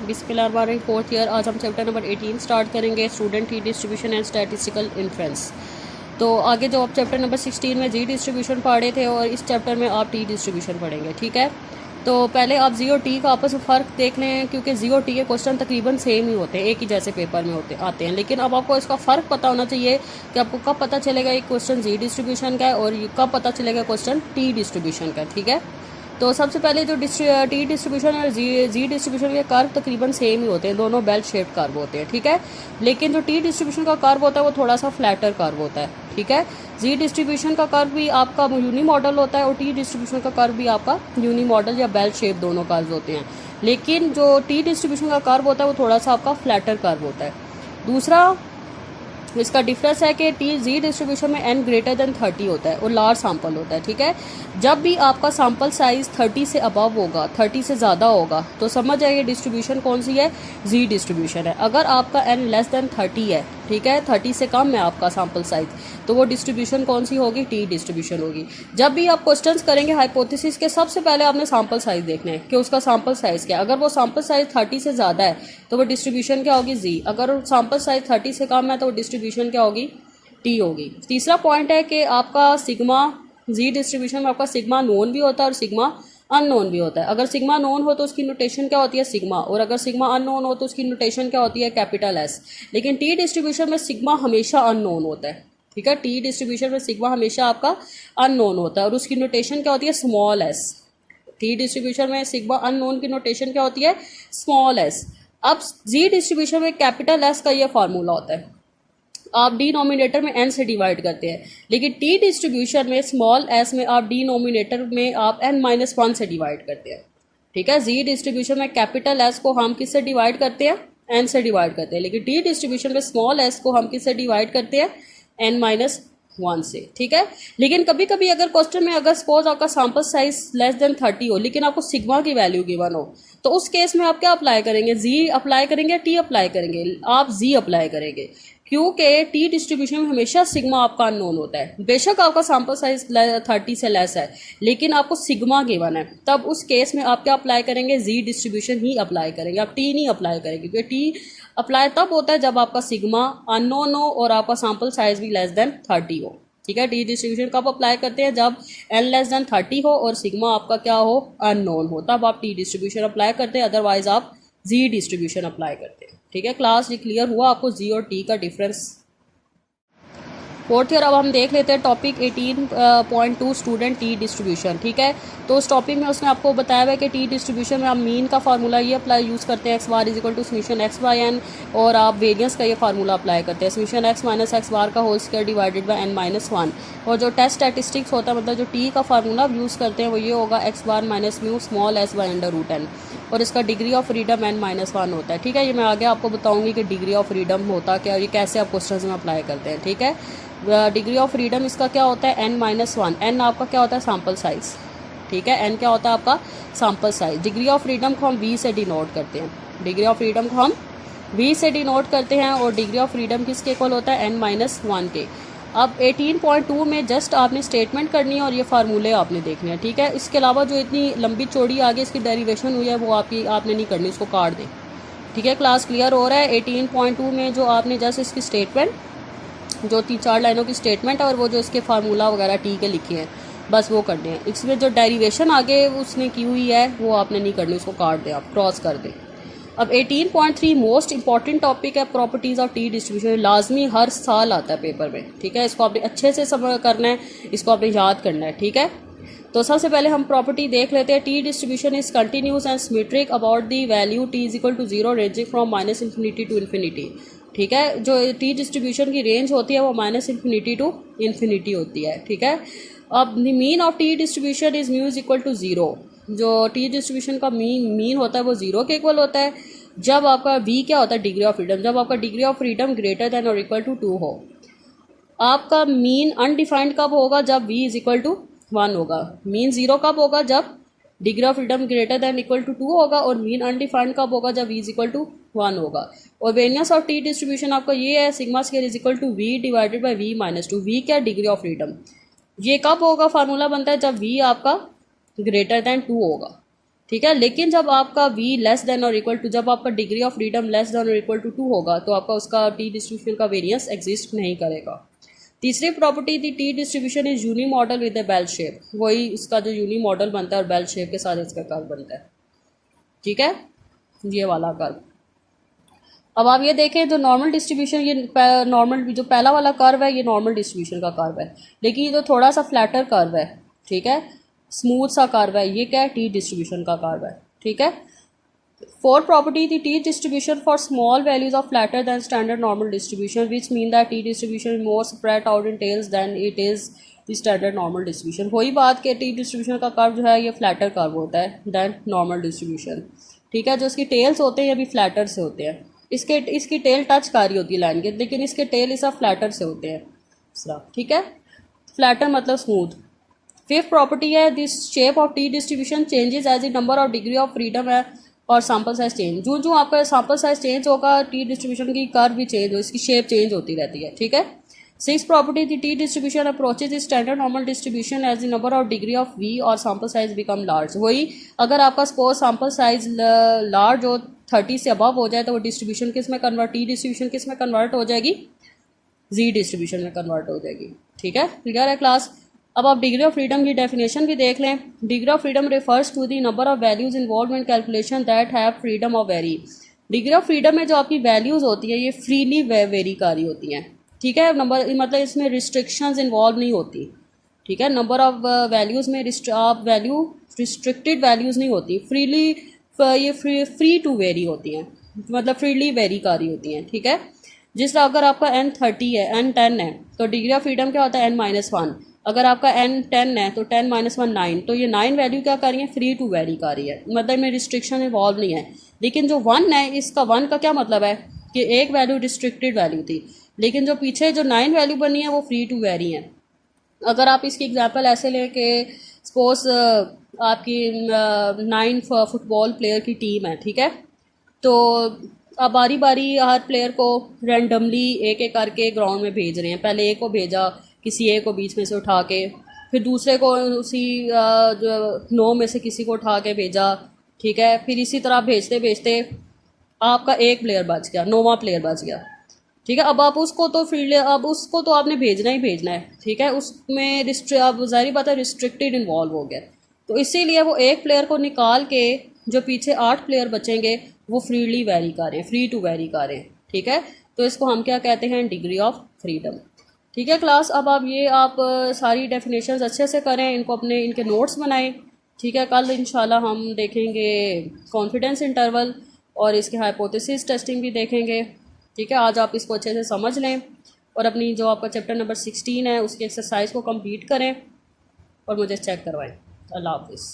बिस्मिल्लाहिर्रहमानिर्रहीम। Fourth year. आज हम चैप्टर नंबर 18 स्टार्ट करेंगे, student T distribution and statistical inference. तो आगे जो आप चैप्टर नंबर 16 में जी डिस्ट्रीब्यूशन पढ़े थे और इस चैप्टर में आप टी डिस्ट्रीब्यूशन पढ़ेंगे, ठीक है। तो पहले आप जी और टी का आपस में फ़र्क देख लें, क्योंकि जी और टी के क्वेश्चन तकरीबन सेम ही होते हैं, एक ही जैसे पेपर में आते हैं। लेकिन अब आपको इसका फ़र्क पता होना चाहिए कि आपको कब पता चलेगा एक क्वेश्चन जी डिस्ट्रीब्यूशन का है और कब पता चलेगा क्वेश्चन टी डिस्ट्रीब्यूशन का, ठीक है। तो सबसे पहले जो टी डिस्ट्रीब्यूशन और जी डिस्ट्रीब्यूशन के कर्व तकरीबन सेम ही होते हैं, दोनों बेल शेप्ड कर्व होते हैं, ठीक है। लेकिन जो टी डिस्ट्रीब्यूशन का कर्व होता है वो थोड़ा सा फ्लैटर कर्व होता है, ठीक है। जी डिस्ट्रीब्यूशन का कर्व भी आपका यूनी मॉडल होता है और टी डिस्ट्रीब्यूशन का कर्व भी आपका यूनी मॉडल या बेल शेप दोनों कर्व होते हैं। लेकिन जो टी डिस्ट्रीब्यूशन का कर्व होता है वो थोड़ा सा आपका फ्लैटर कर्व होता है। दूसरा इसका डिफरेंस है कि टी जी डिस्ट्रीब्यूशन में n ग्रेटर देन 30 होता है और लार्ज सैंपल होता है, ठीक है। जब भी आपका सैंपल साइज 30 से अबव होगा, 30 से ज़्यादा होगा, तो समझ जाइए डिस्ट्रीब्यूशन कौन सी है, जी डिस्ट्रीब्यूशन है। अगर आपका n लेस देन 30 है, ठीक है, 30 से कम है आपका सैंपल साइज, तो वो डिस्ट्रीब्यूशन कौन सी होगी, टी डिस्ट्रीब्यूशन होगी। जब भी आप क्वेश्चंस करेंगे हाइपोथेसिस के, सबसे पहले आपने सैंपल साइज देखना है कि उसका सैंपल साइज क्या है। अगर वो सैंपल साइज 30 से ज़्यादा है तो वो डिस्ट्रीब्यूशन क्या होगी, जी। अगर सैंपल साइज 30 से कम है तो वो डिस्ट्रीब्यूशन क्या होगी, टी होगी। तीसरा पॉइंट है कि आपका सिग्मा जी डिस्ट्रीब्यूशन में आपका सिग्मा नोन भी होता है और सिग्मा अननोन भी होता है। अगर सिग्मा नोन हो तो उसकी नोटेशन क्या होती है, सिग्मा, और अगर सिग्मा अननोन हो तो उसकी नोटेशन क्या होती है, कैपिटल एस। लेकिन टी डिस्ट्रीब्यूशन में सिग्मा हमेशा अननोन होता है, ठीक है। टी डिस्ट्रीब्यूशन में सिग्मा हमेशा आपका अननोन होता है और उसकी नोटेशन क्या होती है, स्मॉल एस। टी डिस्ट्रीब्यूशन में सिग्मा अननोन की नोटेशन क्या होती है, स्मॉल एस। अब जी डिस्ट्रीब्यूशन में कैपिटल एस का ये फार्मूला होता है, आप डिनोमिनेटर में n से डिवाइड करते हैं। लेकिन टी डिस्ट्रीब्यूशन में स्मॉल s में आप डिनोमिनेटर में आप n-1 से डिवाइड करते हैं, ठीक है। जी डिस्ट्रीब्यूशन में कैपिटल s को हम किससे डिवाइड करते हैं, n से डिवाइड करते हैं। लेकिन टी डिस्ट्रीब्यूशन में स्मॉल s को हम किससे डिवाइड करते हैं, n-1 से, ठीक है। लेकिन कभी कभी अगर क्वेश्चन में अगर सपोज आपका सैंपल साइज लेस देन 30 हो लेकिन आपको सिग्मा की वैल्यू गिवन हो, तो उस केस में आप क्या अप्लाई करेंगे, जी अप्लाई करेंगे, टी अप्लाई करेंगे, आप जी अप्लाई करेंगे, क्योंकि टी डिस्ट्रीब्यूशन में हमेशा सिग्मा आपका अननोन होता है। बेशक आपका सैंपल साइज 30 से लेस है लेकिन आपको सिग्मा गिवन है, तब उस केस में आप क्या अप्लाई करेंगे, जी डिस्ट्रीब्यूशन ही अप्लाई करेंगे, आप टी नहीं अप्लाई करेंगे, क्योंकि टी अप्लाई तब होता है जब आपका सिग्मा अननोन हो और आपका सैंपल साइज भी लेस देन 30 हो, ठीक है। टी डिस्ट्रीब्यूशन कब अप्लाई करते हैं, जब n लेस देन 30 हो और सिग्मा आपका क्या हो, अननोन हो, तब आप टी डिस्ट्रीब्यूशन अप्लाई करते हैं। अदरवाइज आप जी डिस्ट्रीब्यूशन अप्लाई करते हैं, ठीक है। क्लास ये क्लियर हुआ आपको जी और टी का डिफरेंस। Fourth year. अब हम देख लेते हैं टॉपिक 18.2 स्टूडेंट टी डिस्ट्रीब्यूशन, ठीक है। तो उस टॉपिक में उसने आपको बताया हुआ है कि टी डिस्ट्रीब्यूशन में आप मीन का फार्मूला ये अप्लाई यूज़ करते हैं, X bar is equal to summation X by N, और आप वेरियंस का ये फार्मूला अप्लाई करते हैं, summation X minus X bar का whole square divided by n-1। और जो टेस्ट स्टैटिस्टिक्स होता है, मतलब जो टी का फार्मूला यूज़ करते हैं वो ये होगा X bar minus mu small S by under root N, और इसका डिग्री ऑफ फ्रीडम n-1 होता है, ठीक है। ये मैं आगे आपको बताऊंगी कि डिग्री ऑफ फ्रीडम होता क्या और ये कैसे आप क्वेश्चन में अप्लाई करते हैं, ठीक है। डिग्री ऑफ फ्रीडम इसका क्या होता है, n-1। n आपका क्या होता है, सैंपल साइज, ठीक है। n क्या होता है आपका, sample size. Degree of freedom को हम v से डिनोट करते हैं, डिग्री ऑफ फ्रीडम को हम v से डिनोट करते हैं, और डिग्री ऑफ फ्रीडम किसके इक्वल होता है, n-1 के। अब 18.2 में जस्ट आपने स्टेटमेंट करनी है और ये फार्मूले आपने देखने हैं, ठीक है। इसके अलावा जो इतनी लंबी चौड़ी आगे इसकी डेरिवेशन हुई है वो आपने नहीं करनी, उसको काट दें, ठीक है। क्लास क्लियर हो रहा है। 18.2 में जो आपने जस्ट इसकी स्टेटमेंट, जो 3-4 लाइनों की स्टेटमेंट है और वो जो इसके फार्मूला वगैरह टी के लिखे हैं, बस वो करने हैं। इसमें जो डेरिवेशन आगे उसने की हुई है वो आपने नहीं करनी, उसको काट दें, आप क्रॉस कर दें। अब 18.3 मोस्ट इंपॉर्टेंट टॉपिक है, प्रॉपर्टीज़ ऑफ टी डिस्ट्रीब्यूशन। लाजमी हर साल आता है पेपर में, ठीक है। इसको आपने अच्छे से समझ करना है, इसको आपने याद करना है, ठीक है। तो सबसे पहले हम प्रॉपर्टी देख लेते हैं। T distribution is continuous and symmetric about the value T is equal to 0 ranging from -∞ to infinity, ठीक है। जो टी डिस्ट्रीब्यूशन की रेंज होती है वो -∞ टू इन्फिनिटी होती है, ठीक है। अब the mean of T distribution is mu is equal to 0। जो टी डिस्ट्रीब्यूशन का मीन होता है वो 0 के इक्वल होता है जब आपका v क्या होता है, डिग्री ऑफ फ्रीडम, जब आपका degree of freedom greater then और इक्वल टू 2 हो। आपका मीन अनडिफाइंड कब होगा, जब v इज इक्वल टू 1 होगा। मीन 0 कब होगा, जब degree of freedom greater than equal to 2 होगा, और मीन अनडिफाइंड कब होगा, जब v इज इक्वल टू 1 होगा। और वेरियंस ऑफ टी डिस्ट्रीब्यूशन आपका ये है, sigma square is equal to v divided by v-2। v क्या, डिग्री ऑफ फ्रीडम। ये कब होगा, फार्मूला बनता है जब v आपका ग्रेटर देन 2 होगा, ठीक है। लेकिन जब आपका v लेस देन और इक्वल टू, जब आपका degree of freedom less than और इक्वल टू 2 होगा तो आपका उसका टी डिस्ट्रीब्यूशन का वेरिएंस एग्जिस्ट नहीं करेगा। तीसरी प्रॉपर्टी थी T distribution is unimodal with a bell shape, वही उसका जो यूनी मॉडल बनता है और बेल शेप के साथ इसका कर्व बनता है। ठीक है, ये वाला कर्व। अब आप ये देखें जो नॉर्मल डिस्ट्रीब्यूशन, ये नॉर्मल जो पहला वाला कर्व है ये नॉर्मल डिस्ट्रीब्यूशन का कर्व है, लेकिन ये जो थोड़ा सा फ्लैटर कर्व है, ठीक है, स्मूथ सा कर्व है, ये क्या है, टी डिस्ट्रीब्यूशन का कर्व है। ठीक है। फोर्थ प्रॉपर्टी थी T distribution for small values of flatter than standard normal distribution which mean that T distribution more spread out in tails than it is the standard normal distribution. वही बात कि T distribution का curve जो है ये flatter curve होता है then normal distribution. ठीक है, जो इसकी टेल्स होते हैं ये भी फ्लैटर से होते हैं, इसकी टेल टच कर रही होती है लाइन के, लेकिन इसके टेल इस फ्लैटर से होते हैं। ठीक है, फ्लैटर मतलब स्मूथ। फिफ्थ प्रॉपर्टी है this shape of T distribution changes as the number of degree of freedom है और सैम्पल साइज चेंज। जो जो आपका सैम्पल साइज चेंज होगा टी डिस्ट्रीब्यूशन की कर्व भी चेंज हो, इसकी शेप चेंज होती रहती है। ठीक है। Six property the T distribution approaches standard normal distribution as the number of degree of V और सैम्पल साइज बिकम लार्ज। वही अगर आपका सपोज सैम्पल साइज लार्ज हो 30 से अबव हो जाए तो वो डिस्ट्रीब्यूशन किस में कन्वर्ट, टी डिस्ट्रीब्यूशन किस में कन्वर्ट हो जाएगी, जी डिस्ट्रीब्यूशन में कन्वर्ट हो जाएगी। ठीक है, क्लियर है क्लास। अब आप डिग्री ऑफ फ्रीडम की डेफिनेशन भी देख लें। Degree of freedom refers to the number of values involve in calculation that have freedom of vary. Degree of freedom में जो आपकी वैल्यूज होती है ये फ्रीली वेरी कर रही होती हैं। ठीक है, नंबर मतलब इसमें रिस्ट्रिक्शंस इन्वॉल्व नहीं होती। ठीक है, नंबर ऑफ वैल्यूज़ में आप वैल्यू रिस्ट्रिक्टेड वैल्यूज़ नहीं होती, फ्रीली ये फ्री टू वेरी होती हैं, मतलब फ्रीली वेरी कर रही होती हैं। ठीक है, जिस तरह अगर आपका n 30 है, n 10 है तो डिग्री ऑफ फ्रीडम क्या होता है n-1। अगर आपका n 10 है तो 10-1 9, तो ये 9 वैल्यू क्या कर रही है, फ्री टू वेरी कर रही है, मतलब में रिस्ट्रिक्शन इन्वॉल्व नहीं है। लेकिन जो 1 है, इसका 1 का क्या मतलब है कि एक वैल्यू रिस्ट्रिक्टेड वैल्यू थी, लेकिन जो पीछे जो 9 वैल्यू बनी है वो फ्री टू वेरी है। अगर आप इसकी एग्जांपल ऐसे लें कि सपोज आपकी 9 फुटबॉल प्लेयर की टीम है, ठीक है, तो अब बारी बारी हर प्लेयर को रैंडमली एक एक करके ग्राउंड में भेज रहे हैं। पहले एक को भेजा, किसी एक को बीच में से उठा के, फिर दूसरे को उसी 9 में से किसी को उठा के भेजा। ठीक है, फिर इसी तरह भेजते भेजते आपका एक प्लेयर बच गया, 9वां प्लेयर बच गया। ठीक है, अब आप उसको तो फ्रीली, अब उसको तो आपने भेजना ही भेजना है। ठीक है, उसमें अब ज़ाहिर बात है रिस्ट्रिक्टेड इन्वॉल्व हो गया, तो इसीलिए वो एक प्लेयर को निकाल के जो पीछे 8 प्लेयर बचेंगे वो फ्रीली वेरी कर रहे हैं, फ्री टू वेरी कर रहे हैं। ठीक है, तो इसको हम क्या कहते हैं, डिग्री ऑफ फ्रीडम। ठीक है क्लास, अब आप सारी डेफिनेशंस अच्छे से करें, इनको अपने इनके नोट्स बनाएं। ठीक है, कल इंशाल्लाह हम देखेंगे कॉन्फिडेंस इंटरवल और इसके हाइपोथेसिस टेस्टिंग भी देखेंगे। ठीक है, आज आप इसको अच्छे से समझ लें और अपनी जो आपका चैप्टर नंबर 16 है उसकी एक्सरसाइज को कंप्लीट करें और मुझे चेक करवाएं। अल्लाह हाफिज़।